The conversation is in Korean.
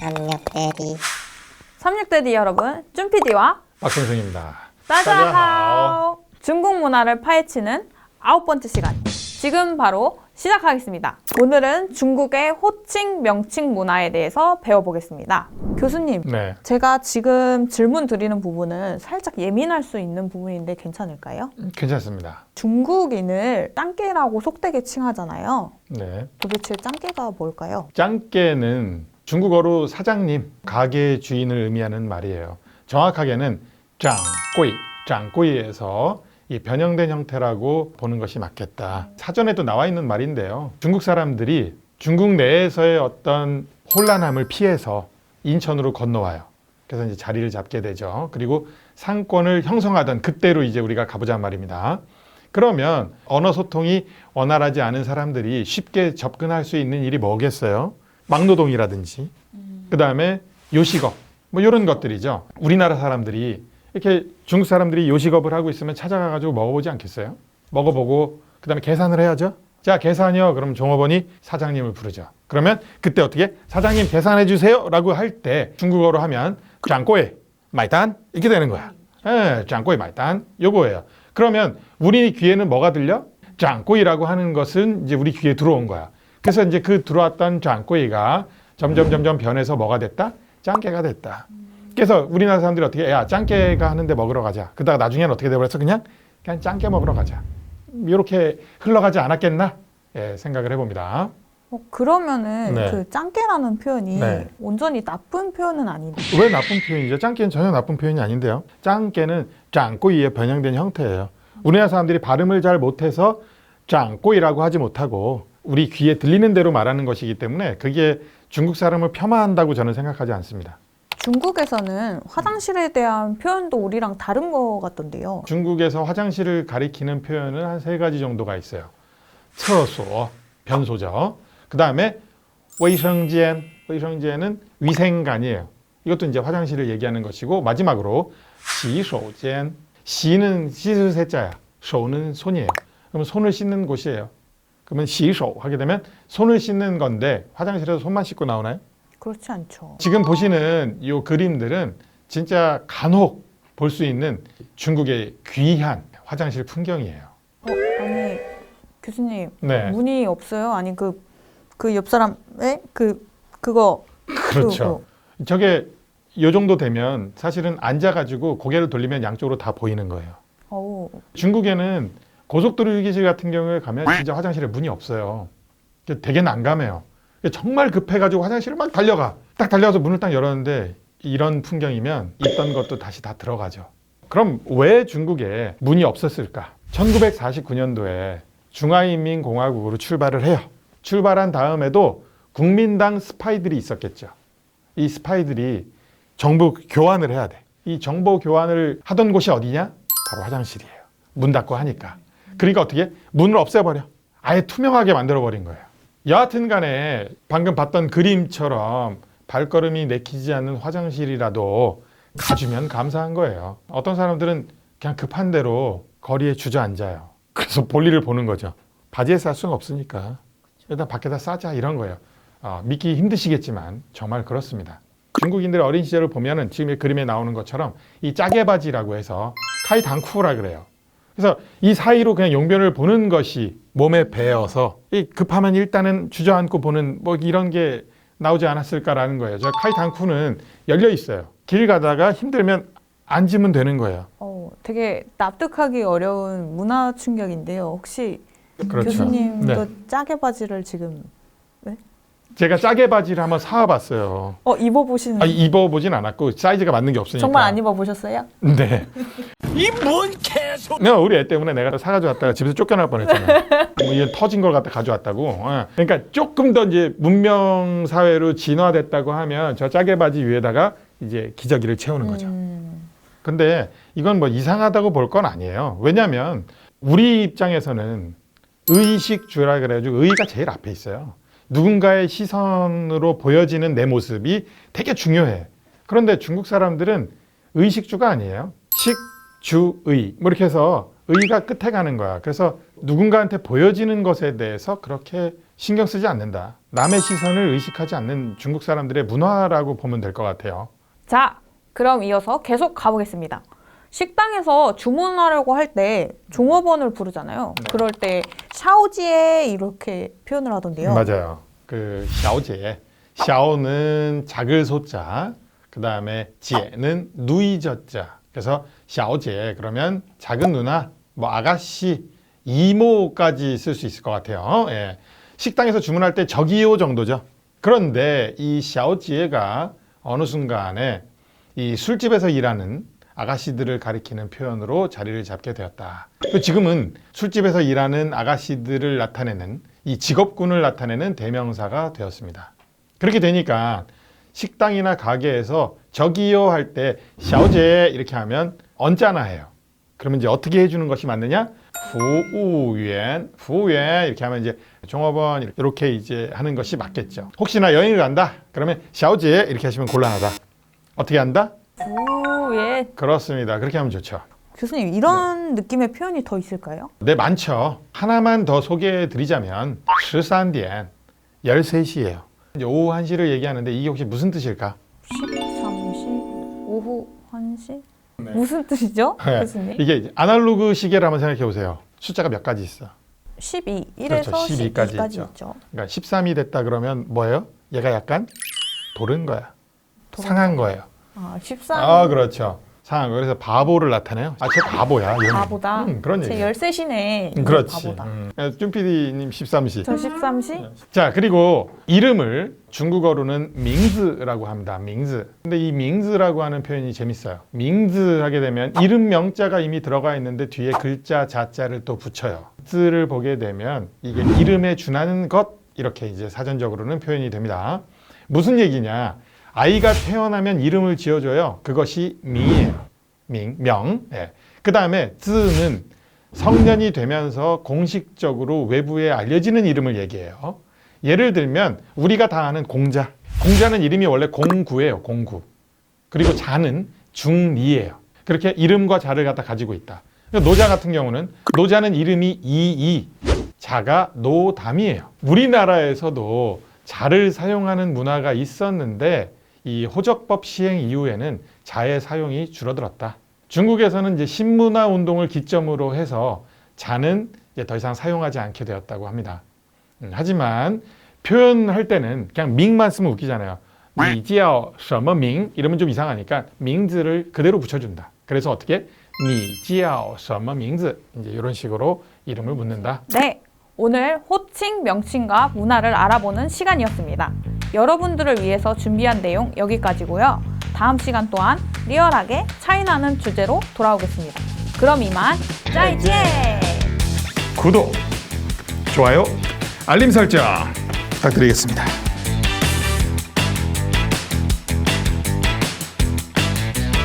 삼육대리. 삼육대디 여러분, 쭌피디와 박선생입니다. 따자하오. 중국 문화를 파헤치는 9번째 시간. 지금 바로 시작하겠습니다. 오늘은 중국의 호칭, 명칭 문화에 대해서 배워보겠습니다. 교수님, 네, 제가 지금 질문 드리는 부분은 살짝 예민할 수 있는 부분인데 괜찮을까요? 괜찮습니다. 중국인을 짱깨라고 속되게 칭하잖아요. 네, 도대체 짱깨가 뭘까요? 짱깨는 중국어로 사장님, 가게 주인을 의미하는 말이에요. 정확하게는 짱꼬이, 짱꼬이에서 이 변형된 형태라고 보는 것이 맞겠다. 사전에도 나와 있는 말인데요. 중국 사람들이 중국 내에서의 어떤 혼란함을 피해서 인천으로 건너와요. 그래서 이제 자리를 잡게 되죠. 그리고 상권을 형성하던 그때로 이제 우리가 가보자 말입니다. 그러면 언어 소통이 원활하지 않은 사람들이 쉽게 접근할 수 있는 일이 뭐겠어요? 막노동이라든지, 그 다음에 요식업, 뭐 이런 것들이죠. 우리나라 사람들이 이렇게 중국 사람들이 요식업을 하고 있으면 찾아가가지고 먹어보지 않겠어요? 먹어보고 그 다음에 계산을 해야죠. 자, 계산이요. 그럼 종업원이 사장님을 부르죠. 그러면 그때 어떻게? 사장님 계산해 주세요 라고 할 때 중국어로 하면 짱꼬이 마이단 이렇게 되는 거야. 예, 짱꼬이 마이단 요거예요. 그러면 우리 귀에는 뭐가 들려? 짱꼬이라고 하는 것은 이제 우리 귀에 들어온 거야. 그래서 이제 그 들어왔던 짱꼬이가 점점 변해서 뭐가 됐다? 짱깨가 됐다. 그래서 우리나라 사람들이 어떻게 야 짱깨가 하는데 먹으러 가자. 그러다가 나중에는 어떻게 돼버렸어? 그냥 짱깨 먹으러 가자. 이렇게 흘러가지 않았겠나? 예, 생각을 해봅니다. 그러면은 네. 그 짱깨라는 표현이 네. 온전히 나쁜 표현은 아닌데. 왜 나쁜 표현이죠? 짱깨는 전혀 나쁜 표현이 아닌데요. 짱깨는 짱꼬이의 변형된 형태예요. 우리나라 사람들이 발음을 잘 못해서 짱꼬이라고 하지 못하고 우리 귀에 들리는 대로 말하는 것이기 때문에 그게 중국 사람을 폄하한다고 저는 생각하지 않습니다. 중국에서는 화장실에 대한 표현도 우리랑 다른 것 같던데요. 중국에서 화장실을 가리키는 표현은 한 3가지 정도가 있어요. 厕所, 변소죠. 그 다음에 卫生间, 卫生间은 위생관이에요. 이것도 이제 화장실을 얘기하는 것이고 마지막으로 洗手间, 시는 씻을 세자야. 手는 손이에요. 그러면 손을 씻는 곳이에요. 그러면 洗手 하게 되면 손을 씻는 건데 화장실에서 손만 씻고 나오나요? 그렇지 않죠. 지금 보시는 이 그림들은 진짜 간혹 볼 수 있는 중국의 귀한 화장실 풍경이에요. 아니 교수님 네. 문이 없어요? 아니 그 옆 사람의 그거 그렇죠. 저게 이 정도 되면 사실은 앉아가지고 고개를 돌리면 양쪽으로 다 보이는 거예요. 어우, 중국에는 고속도로 휴게실 같은 경우에 가면 진짜 화장실에 문이 없어요. 되게 난감해요. 정말 급해가지고 화장실을 막 달려가. 딱 달려가서 문을 딱 열었는데 이런 풍경이면 있던 것도 다시 다 들어가죠. 그럼 왜 중국에 문이 없었을까? 1949년도에 중화인민공화국으로 출발을 해요. 출발한 다음에도 국민당 스파이들이 있었겠죠. 이 스파이들이 정보 교환을 해야 돼. 이 정보 교환을 하던 곳이 어디냐? 바로 화장실이에요. 문 닫고 하니까. 그러니까 어떻게? 문을 없애버려. 아예 투명하게 만들어버린 거예요. 여하튼 간에 방금 봤던 그림처럼 발걸음이 내키지 않는 화장실이라도 가주면 감사한 거예요. 어떤 사람들은 그냥 급한 대로 거리에 주저앉아요. 그래서 볼일을 보는 거죠. 바지에 쌀 수는 없으니까 일단 밖에다 싸자 이런 거예요. 믿기 힘드시겠지만 정말 그렇습니다. 중국인들의 어린 시절을 보면은 지금 이 그림에 나오는 것처럼 이 짜게 바지라고 해서 카이당쿠라 그래요. 그래서 이 사이로 그냥 용변을 보는 것이 몸에 배어서 급하면 일단은 주저앉고 보는 뭐 이런 게 나오지 않았을까라는 거예요. 저 카이당쿠는 열려 있어요. 길 가다가 힘들면 앉으면 되는 거예요. 되게 납득하기 어려운 문화 충격인데요. 혹시 그렇죠. 교수님도 네. 짜게 바지를 지금 제가 짜게 바지를 한번 사와봤어요. 입어보시는 입어보진 않았고 사이즈가 맞는 게 없으니까. 정말 안 입어보셨어요? 네. 이 뭔 개소! 우리 애 때문에 내가 사가지고 왔다가 집에서 쫓겨날 뻔했잖아요. 뭐 이게 터진 걸 갖다 가져왔다고. 그러니까 조금 더 이제 문명 사회로 진화됐다고 하면 저 짜게 바지 위에다가 이제 기저귀를 채우는 거죠. 근데 이건 뭐 이상하다고 볼 건 아니에요. 왜냐하면 우리 입장에서는 의식주라 그래가지고 의가 제일 앞에 있어요. 누군가의 시선으로 보여지는 내 모습이 되게 중요해. 그런데 중국 사람들은 의식주가 아니에요. 식, 주, 의. 뭐 이렇게 해서 의가 끝에 가는 거야. 그래서 누군가한테 보여지는 것에 대해서 그렇게 신경 쓰지 않는다. 남의 시선을 의식하지 않는 중국 사람들의 문화라고 보면 될 것 같아요. 자, 그럼 이어서 계속 가보겠습니다. 식당에서 주문하려고 할 때 종업원을 부르잖아요. 네. 그럴 때 샤오지에 이렇게 표현을 하던데요. 맞아요. 그 샤오제, 샤오는 작을 소자, 그 다음에 지에는 누이저자. 그래서 샤오제 그러면 작은 누나, 뭐 아가씨, 이모까지 쓸 수 있을 것 같아요. 예. 식당에서 주문할 때 저기요 정도죠. 그런데 이 샤오지에가 어느 순간에 이 술집에서 일하는 아가씨들을 가리키는 표현으로 자리를 잡게 되었다. 지금은 술집에서 일하는 아가씨들을 나타내는 이 직업군을 나타내는 대명사가 되었습니다. 그렇게 되니까 식당이나 가게에서 저기요 할 때 샤오제 이렇게 하면 언짢아 해요. 그러면 이제 어떻게 해주는 것이 맞느냐? 부우연 이렇게 하면 이제 종업원 이렇게 이제 하는 것이 맞겠죠. 혹시나 여행을 간다? 그러면 샤오제 이렇게 하시면 곤란하다. 어떻게 한다? 부에 그렇습니다. 그렇게 하면 좋죠. 교수님 이런 느낌의 표현이 더 있을까요? 네, 많죠. 하나만 더 소개해 드리자면 13点, 13시예요. 이제 오후 1시를 얘기하는데 이게 혹시 무슨 뜻일까? 13시, 오후 1시? 무슨 뜻이죠, 네, 교수님? 이게 이제 아날로그 시계를 한번 생각해 보세요. 숫자가 몇 가지 있어? 12, 1에서 그렇죠, 12까지 12까지 있죠. 있죠. 그러니까 13이 됐다 그러면 뭐예요? 얘가 약간 도른 거야. 상한 거예요. 아, 13. 아, 그렇죠. 상한 거. 그래서 바보를 나타내요. 아, 쟤 바보야. 이런 바보다. 그런 제 얘기. 13시네. 그렇지. 바보다. 쭌피디님 13시. 저 13시? 자, 그리고 이름을 중국어로는 밍즈라고 합니다. 밍즈. 근데 이 밍즈라고 하는 표현이 재밌어요. 밍즈 하게 되면 이름 명자가 이미 들어가 있는데 뒤에 글자 자자를 또 붙여요. 즈를 보게 되면 이게 이름에 준하는 것 이렇게 이제 사전적으로는 표현이 됩니다. 무슨 얘기냐? 아이가 태어나면 이름을 지어줘요. 그것이 밍이에요. 명. 예. 그 다음에 즈는 성년이 되면서 공식적으로 외부에 알려지는 이름을 얘기해요. 예를 들면 우리가 다 아는 공자. 공자는 이름이 원래 공구예요. 공구. 그리고 자는 중리예요. 그렇게 이름과 자를 갖다 가지고 있다. 노자 같은 경우는 노자는 이름이 이이, 자가 노담이에요. 우리나라에서도 자를 사용하는 문화가 있었는데 이 호적법 시행 이후에는 자의 사용이 줄어들었다. 중국에서는 이제 신문화 운동을 기점으로 해서 자는 이제 더 이상 사용하지 않게 되었다고 합니다. 하지만 표현할 때는 그냥 밍만 쓰면 웃기잖아요. 你叫什么名 이러면 좀 이상하니까 밍즈를 그대로 붙여준다. 그래서 어떻게 你叫什么名字 이제 이런 식으로 이름을 묻는다. 네, 오늘 호칭, 명칭과 문화를 알아보는 시간이었습니다. 여러분들을 위해서 준비한 내용 여기까지고요. 다음 시간 또한 리얼하게 차이나는 주제로 돌아오겠습니다. 그럼 이만 짜이제! 구독, 좋아요, 알림 설정 부탁드리겠습니다.